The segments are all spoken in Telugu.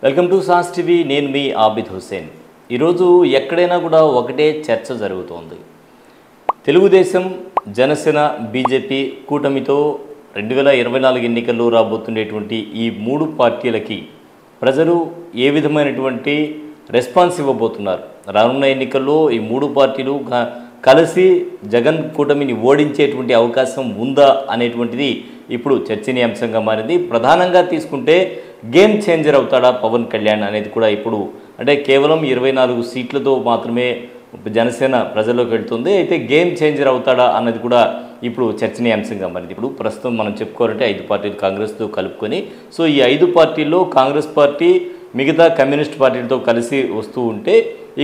Welcome to sauce TV. నేను మీ ఆబిద్ హుసేన్. ఈరోజు ఎక్కడైనా కూడా ఒకటే చర్చ జరుగుతోంది. తెలుగుదేశం, జనసేన, బీజేపీ కూటమితో 2024 ఎన్నికల్లో రాబోతుండేటువంటి ఈ మూడు పార్టీలకి ప్రజలు ఏ విధమైనటువంటి రెస్పాన్స్ ఇవ్వబోతున్నారు? రానున్న ఎన్నికల్లో ఈ మూడు పార్టీలు కలిసి జగన్ కూటమిని ఓడించేటువంటి అవకాశం ఉందా అనేటువంటిది ఇప్పుడు చర్చనీయాంశంగా మారింది. ప్రధానంగా తీసుకుంటే గేమ్ చేంజర్ అవుతాడా పవన్ కళ్యాణ్ అనేది కూడా ఇప్పుడు అంటే కేవలం 24 సీట్లతో మాత్రమే జనసేన ప్రజల్లోకి వెళ్తుంది. అయితే గేమ్ చేంజర్ అవుతాడా అన్నది కూడా ఇప్పుడు చర్చనీయాంశంగా మారింది. ఇప్పుడు ప్రస్తుతం మనం చెప్పుకోవాలంటే 5 పార్టీలు కాంగ్రెస్తో కలుపుకొని, సో ఈ 5 పార్టీల్లో కాంగ్రెస్ పార్టీ మిగతా కమ్యూనిస్ట్ పార్టీలతో కలిసి వస్తూ ఉంటే,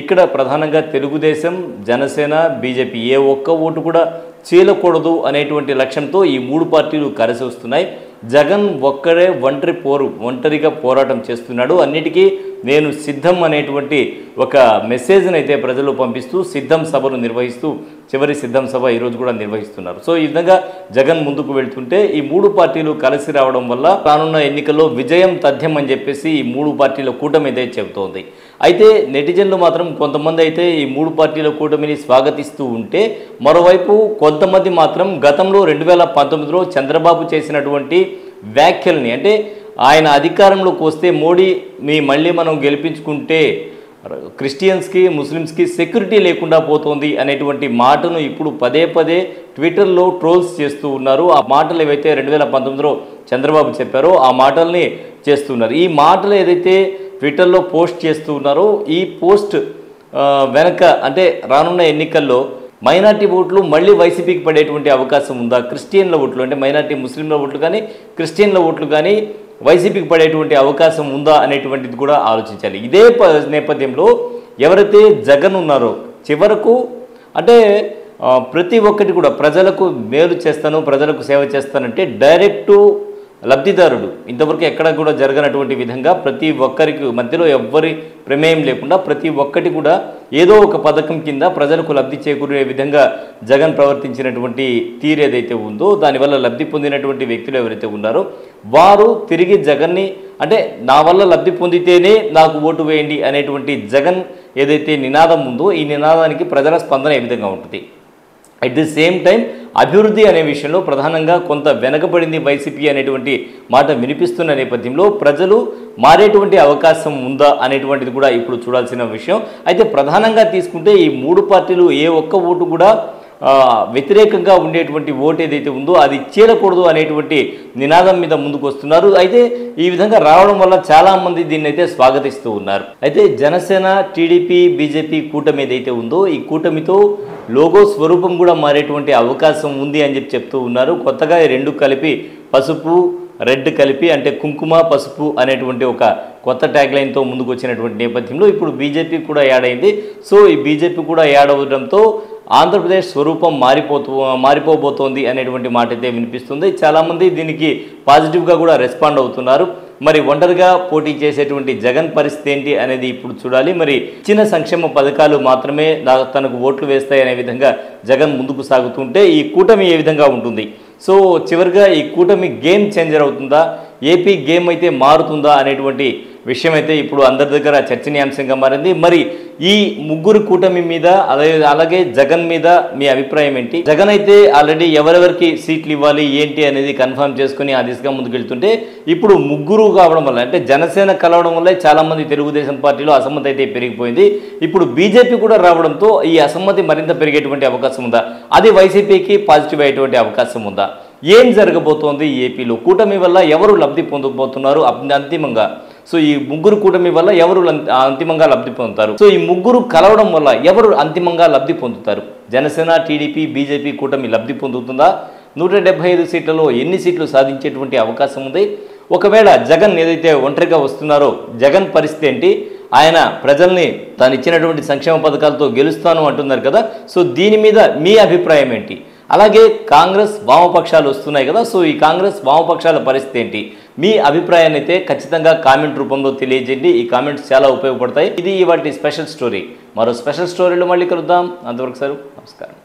ఇక్కడ ప్రధానంగా తెలుగుదేశం, జనసేన, బీజేపీ ఏ ఒక్క ఓటు కూడా చీలకూడదు అనేటువంటి లక్ష్యంతో ఈ మూడు పార్టీలు కలిసి వస్తున్నాయి. జగన్ ఒక్కడే ఒంటరిగా పోరాటం చేస్తున్నాడు. అన్నిటికీ నేను సిద్ధం అనేటువంటి ఒక మెసేజ్ని అయితే ప్రజలు పంపిస్తూ సిద్ధం సభను నిర్వహిస్తూ చివరి సిద్ధం సభ ఈరోజు కూడా నిర్వహిస్తున్నారు. సో ఈ విధంగా జగన్ ముందుకు వెళ్తుంటే ఈ మూడు పార్టీలు కలిసి రావడం వల్ల రానున్న ఎన్నికల్లో విజయం తథ్యం అని చెప్పేసి ఈ మూడు పార్టీల కూటమి అయితే చెబుతోంది. అయితే నెటిజన్లు మాత్రం కొంతమంది అయితే ఈ మూడు పార్టీల కూటమిని స్వాగతిస్తూ ఉంటే, మరోవైపు కొంతమంది మాత్రం గతంలో 2019లో చంద్రబాబు చేసినటువంటి వ్యాఖ్యల్ని, అంటే ఆయన అధికారంలోకి వస్తే మోడీ మళ్ళీ మనం గెలిపించుకుంటే క్రిస్టియన్స్కి, ముస్లిమ్స్కి సెక్యూరిటీ లేకుండా పోతుంది అనేటువంటి మాటను ఇప్పుడు పదే పదే ట్విట్టర్లో ట్రోల్స్ చేస్తూ ఉన్నారు. ఆ మాటలు ఏవైతే 2019లో చంద్రబాబు చెప్పారో ఆ మాటల్ని చేస్తున్నారు. ఈ మాటలు ఏదైతే ట్విట్టర్లో పోస్ట్ చేస్తూ ఉన్నారో ఈ పోస్ట్ వెనక అంటే రానున్న ఎన్నికల్లో మైనార్టీ ఓట్లు మళ్ళీ వైసీపీకి పడేటువంటి అవకాశం ఉందా? క్రిస్టియన్ల ఓట్లు అంటే మైనార్టీ ముస్లింల ఓట్లు కానీ క్రిస్టియన్ల ఓట్లు కానీ వైసీపీకి పడేటువంటి అవకాశం ఉందా అనేటువంటిది కూడా ఆలోచించాలి. ఇదే నేపథ్యంలో ఎవరైతే జగన్ ఉన్నారో చివరకు అంటే ప్రతి ఒక్కటి కూడా ప్రజలకు మేలు చేస్తాను, ప్రజలకు సేవ చేస్తానంటే డైరెక్టు లబ్ధిదారుడు ఇంతవరకు ఎక్కడ కూడా జరగనటువంటి విధంగా ప్రతి ఒక్కరికి మధ్యలో ఎవ్వరి ప్రమేయం లేకుండా ప్రతి ఒక్కటి కూడా ఏదో ఒక పథకం కింద ప్రజలకు లబ్ధి చేకూరే విధంగా జగన్ ప్రవర్తించినటువంటి తీరు ఏదైతే ఉందో, దానివల్ల లబ్ధి పొందినటువంటి వ్యక్తులు ఎవరైతే ఉన్నారో వారు తిరిగి జగన్ని అంటే నా వల్ల లబ్ధి పొందితేనే నాకు ఓటు వేయండి అనేటువంటి జగన్ ఏదైతే నినాదం ఉందో ఈ నినాదానికి ప్రజల స్పందన ఏ విధంగా ఉంటుంది? అట్ ది సేమ్ టైం అభివృద్ధి అనే విషయంలో ప్రధానంగా కొంత వెనకబడింది వైసీపీ అనేటువంటి మాట వినిపిస్తున్న నేపథ్యంలో ప్రజలు మారేటువంటి అవకాశం ఉందా అనేటువంటిది కూడా ఇప్పుడు చూడాల్సిన విషయం. అయితే ప్రధానంగా తీసుకుంటే ఈ మూడు పార్టీలు ఏ ఒక్క ఓటు కూడా వ్యతిరేకంగా ఉండేటువంటి ఓటు ఏదైతే ఉందో అది చీలకూడదు అనేటువంటి నినాదం మీద ముందుకు వస్తున్నారు. అయితే ఈ విధంగా రావడం వల్ల చాలామంది దీన్ని అయితే స్వాగతిస్తూ ఉన్నారు. అయితే జనసేన, టీడీపీ, బీజేపీ కూటమి ఏదైతే ఉందో ఈ కూటమితో లోగో స్వరూపం కూడా మారేటువంటి అవకాశం ఉంది అని చెప్తూ ఉన్నారు. కొత్తగా ఈ రెండు కలిపి పసుపు రెడ్ కలిపి అంటే కుంకుమ పసుపు అనేటువంటి ఒక కొత్త ట్యాగ్లైన్తో ముందుకు వచ్చినటువంటి నేపథ్యంలో ఇప్పుడు బీజేపీ కూడా యాడ్ అయింది. సో ఈ బీజేపీ కూడా యాడ్ అవ్వడంతో ఆంధ్రప్రదేశ్ స్వరూపం మారిపోబోతోంది అనేటువంటి మాట అయితే వినిపిస్తుంది. చాలామంది దీనికి పాజిటివ్గా కూడా రెస్పాండ్ అవుతున్నారు. మరి ఒంటరిగా పోటీ చేసేటువంటి జగన్ పరిస్థితి ఏంటి అనేది ఇప్పుడు చూడాలి. మరి చిన్న సంక్షేమ పథకాలు మాత్రమే తనకు ఓట్లు వేస్తాయి అనే విధంగా జగన్ ముందుకు సాగుతుంటే ఈ కూటమి ఏ విధంగా ఉంటుంది? సో చివరిగా ఈ కూటమి గేమ్ చేంజర్ అవుతుందా, ఏపీ గేమ్ అయితే మారుతుందా అనేటువంటి విషయం అయితే ఇప్పుడు అందరి దగ్గర చర్చనీయాంశంగా మారింది. మరి ఈ ముగ్గురు కూటమి మీద అలాగే జగన్ మీద మీ అభిప్రాయం ఏంటి? జగన్ అయితే ఆల్రెడీ ఎవరెవరికి సీట్లు ఇవ్వాలి ఏంటి అనేది కన్ఫర్మ్ చేసుకుని ఆ దిశగా ముందుకెళ్తుంటే ఇప్పుడు ముగ్గురు కావడం వల్ల అంటే జనసేన కలవడం వల్ల చాలామంది తెలుగుదేశం పార్టీలో అసమ్మతి అయితే పెరిగిపోయింది. ఇప్పుడు బీజేపీ కూడా రావడంతో ఈ అసమ్మతి మరింత పెరిగేటువంటి అవకాశం ఉందా? అది వైసీపీకి పాజిటివ్ అయ్యేటువంటి అవకాశం ఉందా? ఏం జరగబోతోంది ఏపీలో? కూటమి వల్ల ఎవరు లబ్ధి పొందబోతున్నారు అంతిమంగా? సో ఈ ముగ్గురు కూటమి వల్ల ఎవరు అంతిమంగా లబ్ధి పొందుతారు? సో ఈ ముగ్గురు కలవడం వల్ల ఎవరు అంతిమంగా లబ్ధి పొందుతారు? జనసేన, టీడీపీ, బీజేపీ కూటమి లబ్ధి పొందుతుందా? 175 సీట్లలో ఎన్ని సీట్లు సాధించేటువంటి అవకాశం ఉంది? ఒకవేళ జగన్ ఏదైతే ఒంటరిగా వస్తున్నారో జగన్ పరిస్థితి ఏంటి? ఆయన ప్రజల్ని తాను ఇచ్చినటువంటి సంక్షేమ పథకాలతో గెలుస్తాను అంటున్నారు కదా. సో దీని మీద మీ అభిప్రాయం ఏంటి? అలాగే కాంగ్రెస్ వామపక్షాలు వస్తున్నాయి కదా. సో ఈ కాంగ్రెస్ వామపక్షాల పరిస్థితి ఏంటి? మీ అభిప్రాయాన్ని అయితే ఖచ్చితంగా కామెంట్ రూపంలో తెలియజేయండి. ఈ కామెంట్స్ చాలా ఉపయోగపడతాయి. ఇది ఇవాల్టి స్పెషల్ స్టోరీ. మరో స్పెషల్ స్టోరీలో మళ్ళీ కలుద్దాం. అంతవరకు సార్ నమస్కారం.